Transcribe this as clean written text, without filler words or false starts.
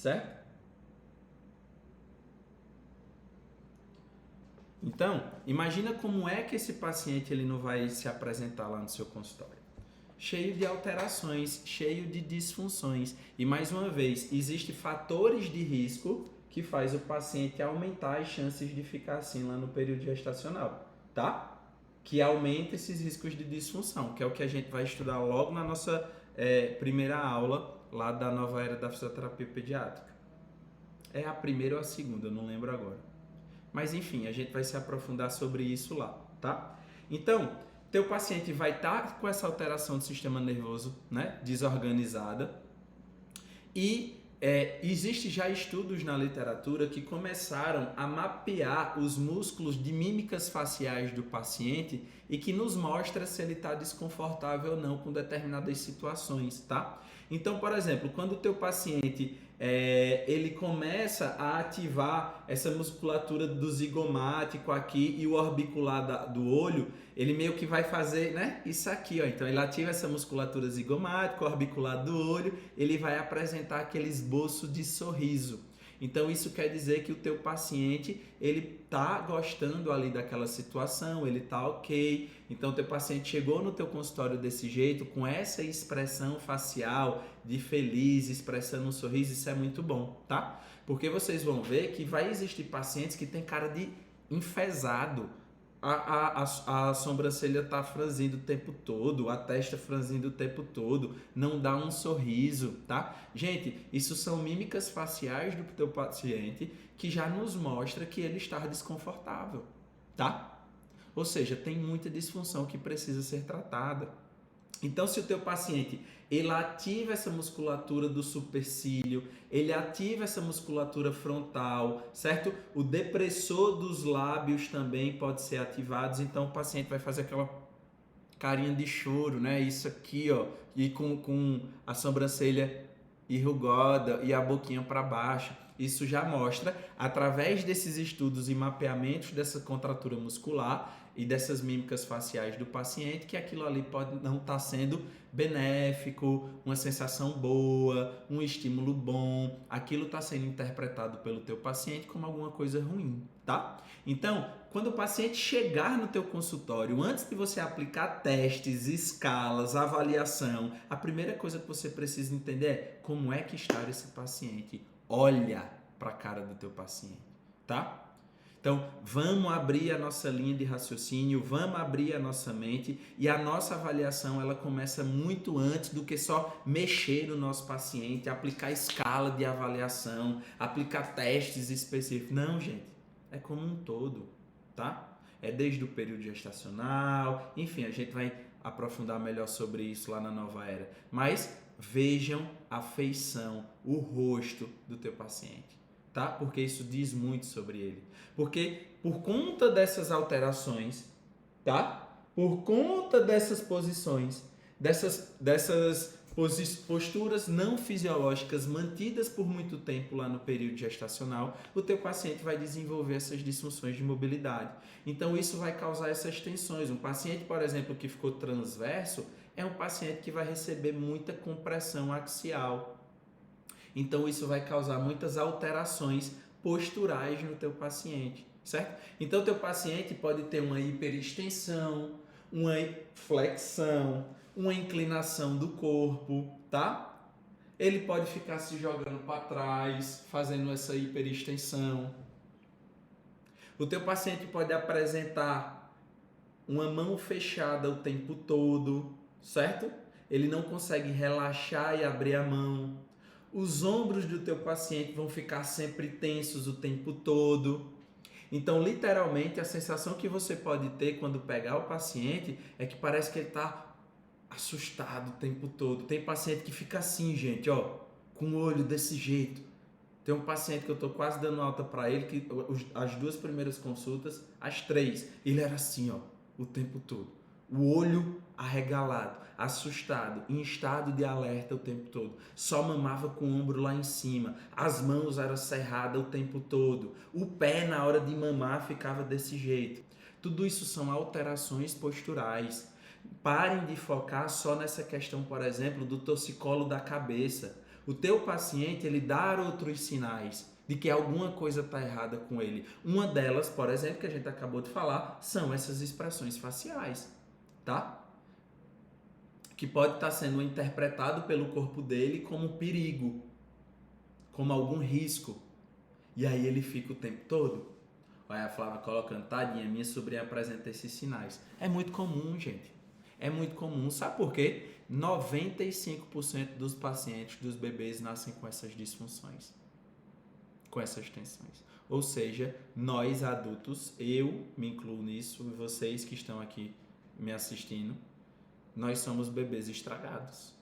certo? Então, imagina como é que esse paciente ele não vai se apresentar lá no seu consultório. Cheio de alterações, cheio de disfunções. E mais uma vez, existem fatores de risco que faz o paciente aumentar as chances de ficar assim lá no período gestacional, tá? Que aumenta esses riscos de disfunção, que é o que a gente vai estudar logo na nossa primeira aula lá da nova era da fisioterapia pediátrica. É a primeira ou a segunda, eu não lembro agora. Mas enfim, a gente vai se aprofundar sobre isso lá, tá? Então, teu paciente vai estar com essa alteração do sistema nervoso, né, desorganizada, e existe já estudos na literatura que começaram a mapear os músculos de mímicas faciais do paciente e que nos mostra se ele está desconfortável ou não com determinadas situações, tá? Então, por exemplo, quando o teu paciente ele começa a ativar essa musculatura do zigomático aqui e o orbicular do olho, ele meio que vai fazer, né, isso aqui, ó. Então ele ativa essa musculatura zigomática, orbicular do olho, ele vai apresentar aquele esboço de sorriso. Então isso quer dizer que o teu paciente, ele tá gostando ali daquela situação, ele tá ok. Então o teu paciente chegou no teu consultório desse jeito, com essa expressão facial de feliz, expressando um sorriso, isso é muito bom, tá? Porque vocês vão ver que vai existir pacientes que tem cara de enfesado, a sobrancelha tá franzindo o tempo todo, a testa franzindo o tempo todo, não dá um sorriso, tá? Gente, isso são mímicas faciais do teu paciente que já nos mostra que ele está desconfortável, tá? Ou seja, tem muita disfunção que precisa ser tratada. Então, se o teu paciente ele ativa essa musculatura do supercílio, ele ativa essa musculatura frontal, certo? O depressor dos lábios também pode ser ativado, então o paciente vai fazer aquela carinha de choro, né? Isso aqui, ó, e com a sobrancelha enrugada e a boquinha para baixo. Isso já mostra, através desses estudos e mapeamentos dessa contratura muscular e dessas mímicas faciais do paciente, que aquilo ali pode não estar sendo benéfico, uma sensação boa, um estímulo bom, aquilo está sendo interpretado pelo teu paciente como alguma coisa ruim, tá? Então, quando o paciente chegar no teu consultório, antes de você aplicar testes, escalas, avaliação, a primeira coisa que você precisa entender é como é que está esse paciente. Olha para a cara do teu paciente, tá? Então, vamos abrir a nossa linha de raciocínio, vamos abrir a nossa mente e a nossa avaliação ela começa muito antes do que só mexer no nosso paciente, aplicar escala de avaliação, aplicar testes específicos. Não, gente, é como um todo, tá? É desde o período gestacional, enfim, a gente vai aprofundar melhor sobre isso lá na nova era. Mas vejam a feição, o rosto do teu paciente, tá? Porque isso diz muito sobre ele. Porque por conta dessas alterações, tá? Por conta dessas posições, dessas posturas não fisiológicas mantidas por muito tempo lá no período gestacional, o teu paciente vai desenvolver essas disfunções de mobilidade. Então isso vai causar essas tensões. Um paciente, por exemplo, que ficou transverso, é um paciente que vai receber muita compressão axial. Então isso vai causar muitas alterações posturais no teu paciente, certo? Então o teu paciente pode ter uma hiperextensão, uma flexão, uma inclinação do corpo, tá? Ele pode ficar se jogando para trás, fazendo essa hiperextensão. O teu paciente pode apresentar uma mão fechada o tempo todo, certo? Ele não consegue relaxar e abrir a mão. Os ombros do teu paciente vão ficar sempre tensos o tempo todo. Então, literalmente, a sensação que você pode ter quando pegar o paciente é que parece que ele está assustado o tempo todo. Tem paciente que fica assim, gente, ó, com o olho desse jeito. Tem um paciente que eu estou quase dando alta para ele, que as 2 primeiras consultas, as 3, ele era assim, ó, o tempo todo. O olho arregalado, assustado, em estado de alerta o tempo todo. Só mamava com o ombro lá em cima. As mãos eram cerradas o tempo todo. O pé, na hora de mamar, ficava desse jeito. Tudo isso são alterações posturais. Parem de focar só nessa questão, por exemplo, do torcicolo da cabeça. O teu paciente, ele dá outros sinais de que alguma coisa está errada com ele. Uma delas, por exemplo, que a gente acabou de falar, são essas expressões faciais, tá? Que pode estar sendo interpretado pelo corpo dele como perigo, como algum risco. E aí ele fica o tempo todo. Olha a Flávia colocando, tadinha, minha sobrinha apresenta esses sinais. É muito comum, gente. É muito comum. Sabe por quê? 95% dos pacientes, dos bebês, nascem com essas disfunções, com essas tensões. Ou seja, nós adultos, eu me incluo nisso, e vocês que estão aqui me assistindo, nós somos bebês estragados.